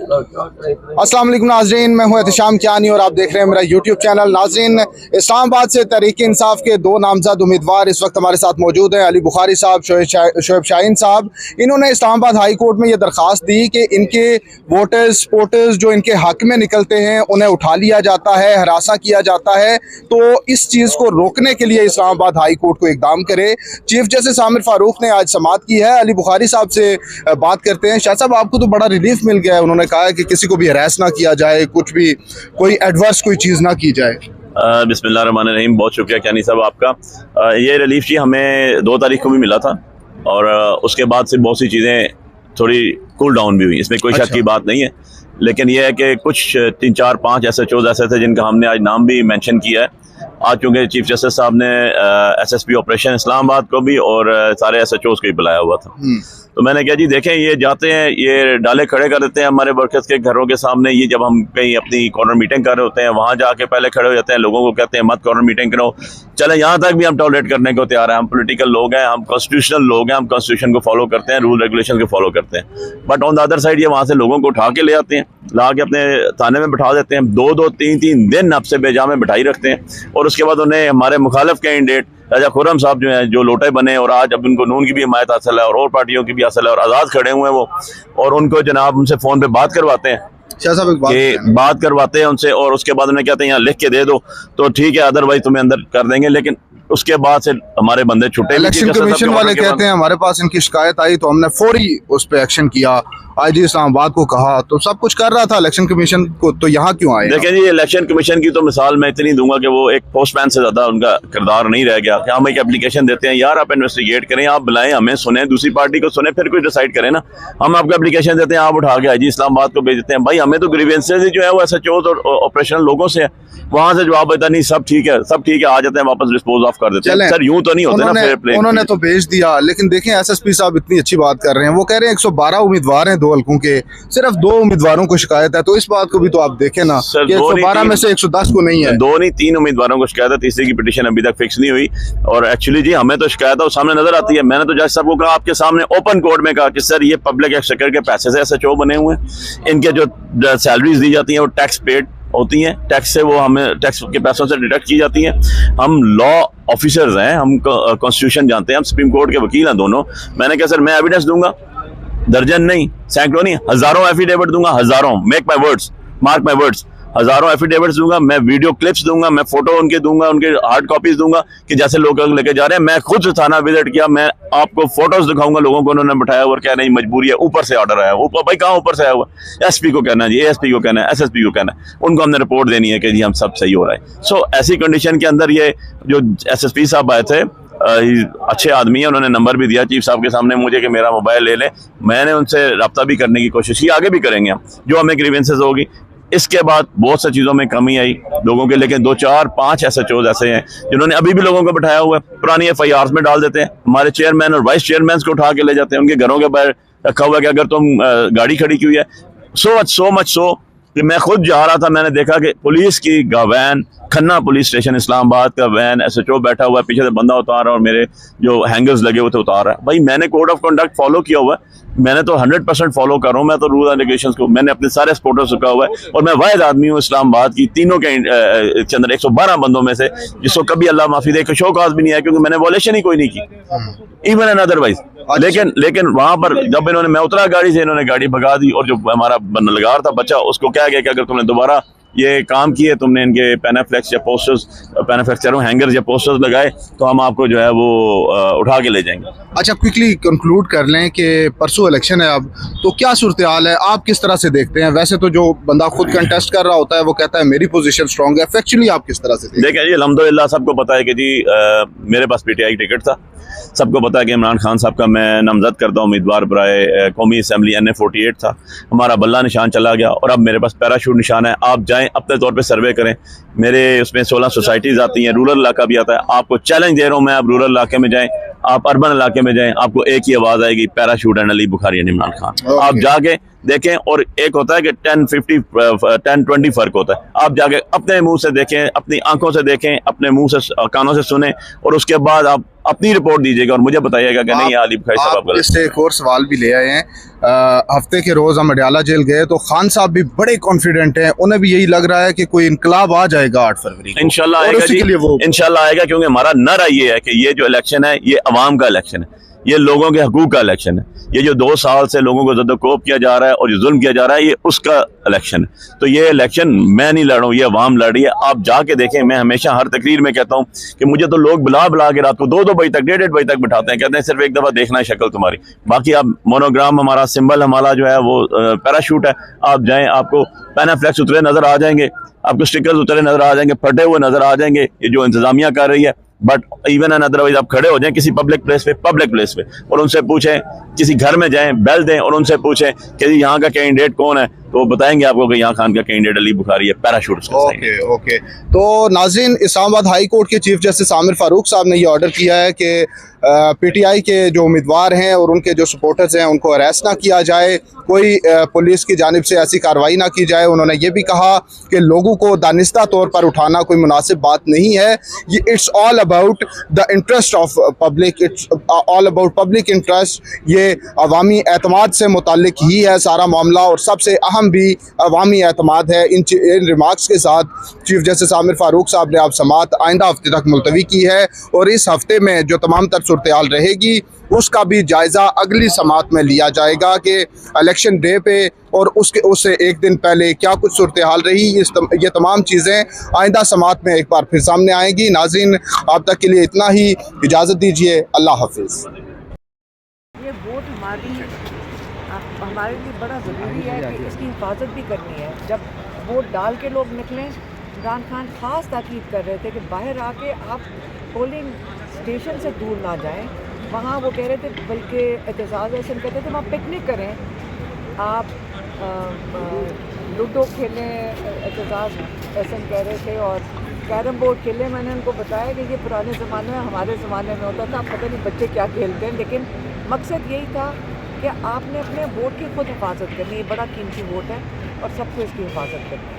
अस्सलाम वालेकुम नाज़रीन, मैं हूं एहतिशाम कियानी और आप देख रहे हैं मेरा यूट्यूब चैनल। नाज़रीन, इस्लामाबाद से तहरीक इंसाफ के दो नामजद उम्मीदवार इस वक्त हमारे साथ मौजूद हैं। अली बुखारी साहब, शोएब शाहीन साहब। इन्होंने इस्लामाबाद हाई कोर्ट में ये दरख्वास्त दी कि इनके वोटर्स सपोर्टर्स जो इनके हक में निकलते हैं उन्हें उठा लिया जाता है, हरासा किया जाता है। तो इस चीज़ को रोकने के लिए इस्लामाबाद हाई कोर्ट को इकदाम करे। चीफ जस्टिस आमिर फारूक ने आज समाअत की है। अली बुखारी साहब से बात करते हैं। शाह साहब, आपको तो बड़ा रिलीफ मिल गया है। उन्होंने कहा है कि किसी को भी हरास ना किया जाए, कुछ भी कोई एडवर्स कोई चीज़ ना की जाए। बिस्मिल्लाहिर्रहमानिर्रहीम। बहुत शुक्रिया कियानी साहब आपका। ये रिलीफ जी हमें 2 तारीख को भी मिला था और उसके बाद से बहुत सी चीज़ें थोड़ी कूल डाउन भी हुई, इसमें कोई शक की बात नहीं है। लेकिन यह है कि कुछ 3, 4, 5 SHOs ऐसे थे जिनका हमने आज नाम भी मेंशन किया है। आज चूँकि चीफ जस्टिस साहब ने SSP ऑपरेशन इस्लामाबाद को भी और सारे SHOs को भी बुलाया हुआ था, तो मैंने कहा जी देखें, ये जाते हैं, ये डाले खड़े कर देते हैं हमारे वर्कर्स के घरों के सामने। ये जब हम कहीं अपनी कॉर्नर मीटिंग कर रहे होते हैं वहाँ जाके पहले खड़े हो जाते हैं, लोगों को कहते हैं मत कॉर्नर मीटिंग करो। चले यहाँ तक भी हम टॉलरेट करने को तैयार हैं। हम पॉलिटिकल लोग हैं, हम कॉन्स्टिट्यूशनल लोग हैं, हम कॉन्स्टिट्यूशन को फॉलो करते हैं, रूल रेगुलेशन को फॉलो करते हैं। But on the other side ये वहाँ से लोगों को उठा के ले आते हैं, ला के अपने थाने में बैठा देते हैं। 2-2, 3-3 दिन आपसे बेजा में बैठाई रखते हैं और उसके बाद उन्हें हमारे मुखालिफ कैंडिडेट राजा खुर्रम साहब जो हैं, जो लोटे बने और आज अब उनको नून की भी हिमायत हासिल है और पार्टियों की भी हासिल है और आज़ाद खड़े हुए हैं वो, और उनको जनाब उनसे फ़ोन पे बात करवाते हैं, बात करवाते हैं उनसे, और उसके बाद उन्हें कहते हैं यहाँ लिख के दे दो तो ठीक है, अदरवाइज तुम्हें अंदर कर देंगे। लेकिन उसके बाद से हमारे बंदे छुट्टे। इलेक्शन कमीशन वाले कहते हैं हमारे पास इनकी शिकायत आई तो हमने फौरी उस पर एक्शन किया, IG इस्लामाबाद को कहा, तो सब कुछ कर रहा था इलेक्शन कमीशन को, तो यहाँ क्यों आए? देखिए जी, इलेक्शन कमीशन की तो मिसाल मैं इतनी दूंगा कि वो एक पोस्टमैन से ज्यादा उनका किरदार नहीं रह गया। कि हम एक एप्लीकेशन देते हैं, यार आप इन्वेस्टिगेट करें, आप बुलाएं, हमें सुने, दूसरी पार्टी को सुने, फिर कोई डिसाइड करें ना। हम आपको एप्लीकेशन देते हैं, आप उठा के IG इस्लामाबाद को भेज देते हैं। भाई हमें तो ग्रीवेंसेज जो है वो SHOs और ऑपरेशनल लोगों से है, वहां से जवाब देता नहीं सब ठीक है, सब ठीक है, आ जाते हैं वापस डिस्पोज ऑफ कर देते हैं। सर यूं तो नहीं होता ना, फेयर प्ले। उन्होंने तो भेज दिया, लेकिन देखें SSP साहब इतनी अच्छी बात कर रहे हैं। वो कह रहे हैं 112 उम्मीदवार हैं 2 हल्कों के, सिर्फ 2 उम्मीदवारों को शिकायत है। तो इस बात को भी तो आप देखें ना कि 112 में से 110 को नहीं है। 2 नहीं 3 उम्मीदवारों को शिकायत है, तीसरे की पिटीशन अभी तक फिक्स नहीं हुई। और एक्चुअली जी हमें तो शिकायत है सामने नजर आती है। मैंने तो जज साहब को कहा, आपके सामने ओपन कोर्ट में कहा कि सर ये पब्लिक एक्सचेकर के पैसे से SHO बने हुए हैं, इनके जो सैलरीज दी जाती हैं वो टैक्स पेड होती हैं, टैक्स से वो हमें टैक्स के पैसों से डिडक्ट की जाती हैं। हम लॉ ऑफिसर्स हैं, हम कॉन्स्टिट्यूशन जानते हैं, हम सुप्रीम कोर्ट के वकील हैं दोनों। मैंने कहा सर मैं एविडेंस दूंगा, दर्जन नहीं, सैकड़ों नहीं, हजारों एफिडेविट दूंगा, हजारों, make my words, mark my words, हजारों एफिडेविट्स दूंगा, मैं वीडियो क्लिप्स दूंगा, मैं फोटो उनके दूंगा, उनके हार्ड कॉपीज दूंगा कि जैसे लोग लेके जा रहे हैं। मैं खुद थाना विजिट किया, मैं आपको फोटोज दिखाऊंगा लोगों को, उन्होंने बैठाया और कह रहे हैं मजबूरी है, ऊपर से ऑर्डर आया। ऊपर भाई कहाँ ऊपर से आया हुआ? SP को कहना है जी, ASP को कहना है, SSP को कहना है, उनको हमने रिपोर्ट देनी है कि जी हम सब सही हो रहा है। सो ऐसी कंडीशन के अंदर ये जो SSP साहब आए थे, अच्छे आदमी है, उन्होंने नंबर भी दिया चीफ साहब के सामने मुझे कि मेरा मोबाइल ले ले। मैंने उनसे रब्ता भी करने की कोशिश की, आगे भी करेंगे हम, जो हमें ग्रीवेंसेस होगी। इसके बाद बहुत सी चीज़ों में कमी आई लोगों के, लेकिन 2, 4, 5 SHOs ऐसे हैं जिन्होंने अभी भी लोगों को बैठाया हुआ है, पुरानी FIRs में डाल देते हैं। हमारे चेयरमैन और वाइस चेयरमैन को उठा के ले जाते हैं, उनके घरों के बाहर रखा हुआ है कि अगर तुम गाड़ी खड़ी की हुई है। सो मच कि मैं खुद जा रहा था, मैंने देखा कि पुलिस की van, Khanna police station Islamabad का वैन, SHO बैठा हुआ है, पीछे से बंदा उतार रहा है और मेरे जो हैंगर्स लगे हुए थे उतार रहा है। भाई मैंने कोड ऑफ कंडक्ट फॉलो किया हुआ है, मैंने तो 100% फॉलो कर रहा हूँ, मैं तो रूल एंड रेगुलेशंस को, मैंने अपने सारे सपोर्टर्स रखा हुआ है और मैं वाहिद आदमी हूँ इस्लामाबाद की तीनों के अंदर 112 बंदों में से जिसको कभी अल्लाह माफी दे शो काज भी नहीं है, क्योंकि मैंने वॉलेशन ही कोई नहीं की, इवन एंड अदरवाइज। लेकिन वहां पर जब इन्होंने, मैं उतरा गाड़ी से, इन्होंने गाड़ी भगा दी और जो हमारा बनलगार था बच्चा, उसको कहा गया कि अगर तुमने दोबारा ये काम किए, तुमने इनके पैनाफ्लेक्स या पोस्टर्स, पैनाफ्लेक्स हैंगर्स या पोस्टर्स लगाए, तो हम आपको जो है वो उठा के ले जाएंगे। अच्छा, क्विकली कंक्लूड कर लें कि परसों इलेक्शन है अब, तो क्या सूरत हाल है, आप किस तरह से देखते हैं? वैसे तो जो बंदा खुद कंटेस्ट कर रहा होता है वो कहता है मेरी पोजीशन स्ट्रांग है, फैक्चुअली आप किस तरह से देखिए जी, अल्हम्दुलिल्लाह सबको पता है कि जी मेरे पास PTI टिकट था, सबको पता है कि इमरान खान साहब का मैं नामजद करता हूँ उम्मीदवार बराए कौमी असम्बली, NA48 था, हमारा बल्ला निशान चला गया और अब मेरे पास पैराशूट निशान है। आप जाएं अपने तौर पे सर्वे करें, मेरे उसमें 16 सोसाइटीज़ आती हैं, रूरल इलाका भी आता है। आपको चैलेंज दे रहा हूँ मैं, आप रूरल इलाके में जाएं, आप अर्बन इलाके में जाएं, आपको एक ही आवाज आएगी, parachute and Ali Bukhari and Imran Khan. आप जाके देखें, और एक होता है कि 10-20 फर्क होता है। आप जाके अपने मुंह से देखें, अपनी आंखों से देखें, अपने मुंह से कानों से सुने, और उसके बाद आप अपनी रिपोर्ट दीजिएगा और मुझे बताइएगा कि नहीं अली बुखारी साहब आप गलत। इससे एक और सवाल भी ले आए हैं। हफ्ते के रोज हम अडयाला जेल गए तो खान साहब भी बड़े कॉन्फिडेंट हैं, उन्हें भी यही लग रहा है कि कोई इनकलाब आ जाएगा 8 फरवरी को। इंशाल्लाह और आएगा उसी जी, के लिए वो इंशाल्लाह आएगा, क्योंकि हमारा नारा ये है कि ये जो इलेक्शन है ये अवाम का इलेक्शन है, ये लोगों के हकूक का इलेक्शन है। ये जो 2 साल से लोगों को ज़द्दोकोब किया जा रहा है और जो जुल्म किया जा रहा है, ये उसका इलेक्शन है। तो ये इलेक्शन मैं नहीं लड़ रहा हूँ, ये अवाम लड़ रही है। आप जाके देखें, मैं हमेशा हर तकरीर में कहता हूँ कि मुझे तो लोग बुला बुला के रात को 2-2 बजे तक, 1:30 बजे तक बिठाते हैं, कहते हैं सिर्फ एक दफ़ा देखना है शक्ल तुम्हारी। बाकी आप मोनोग्राम, हमारा सिंबल हमारा जो है वो पैराशूट है। आप जाएँ, आपको पैनाफ्लेक्स उतरे नजर आ जाएंगे, आपको स्टिकर्स उतरे नजर आ जाएंगे, फटे हुए नजर आ जाएंगे, ये जो इंतजामिया कर रही है। बट इवन एंड अदरवाइज आप खड़े हो जाएं किसी पब्लिक प्लेस पे और उनसे पूछें, किसी घर में जाएं, बेल दें और उनसे पूछें कि यहाँ का कैंडिडेट कौन है, तो वो बताएंगे आपको कि यहाँ खान का कैंडिडेट अली बुखारी है, पैराशूट से। ओके। तो नाज़रीन, इस्लामाबाद हाई कोर्ट के चीफ जस्टिस आमिर फारूक साहब ने ये ऑर्डर किया है कि पीटीआई के जो उम्मीदवार हैं और उनके जो सपोर्टर्स हैं उनको अरेस्ट ना किया जाए, कोई पुलिस की जानिब से ऐसी कार्रवाई ना की जाए। उन्होंने ये भी कहा कि लोगों को दानिस्ता तौर पर उठाना कोई मुनासिब बात नहीं है। ये it's all about the interest of public, it's all about public interest. ये अवामी एतमाद से मुताल्लिक ही है सारा मामला, और सबसे अहम भी अवामी एतमाद है। इन रिमार्क्स के साथ चीफ जस्टिस आमिर फारूक साहब ने आप समात आइंदा हफ्ते तक मुलतवी की है, और इस हफ्ते में जो तमाम तर सूरत हाल रहेगी उसका भी जायज़ा अगली समात में लिया जाएगा कि इलेक्शन डे पे और उससे एक दिन पहले क्या कुछ सूरत हाल रही। ये तमाम चीज़ें आइंदा समात में एक बार फिर सामने आएंगी। नाज़रीन, आप तक के लिए इतना ही, इजाज़त दीजिए, अल्लाह हाफिज़। ये वोट हमारे लिए बड़ा ज़रूरी है कि इसकी हिफाजत भी करनी है। जब वोट डाल के लोग निकलें, इमरान खान ख़ास ताकीद कर रहे थे कि बाहर आके आप पोलिंग स्टेशन से दूर ना जाएं। वहाँ वो कह रहे थे, बल्कि एतजाज़ एहसन कहते थे, वहाँ पिकनिक करें, आप लूडो खेलें, एतजाज़ एहसन कह रहे थे, और कैरम बोर्ड खेलें। मैंने उनको बताया कि ये पुराने ज़माने में, हमारे ज़माने में होता था, पता नहीं बच्चे क्या खेलते हैं, लेकिन मकसद यही था कि आपने अपने वोट की खुद हिफाजत करनी है। ये बड़ा कीमती वोट है और सबको इसकी हिफाजत करनी है।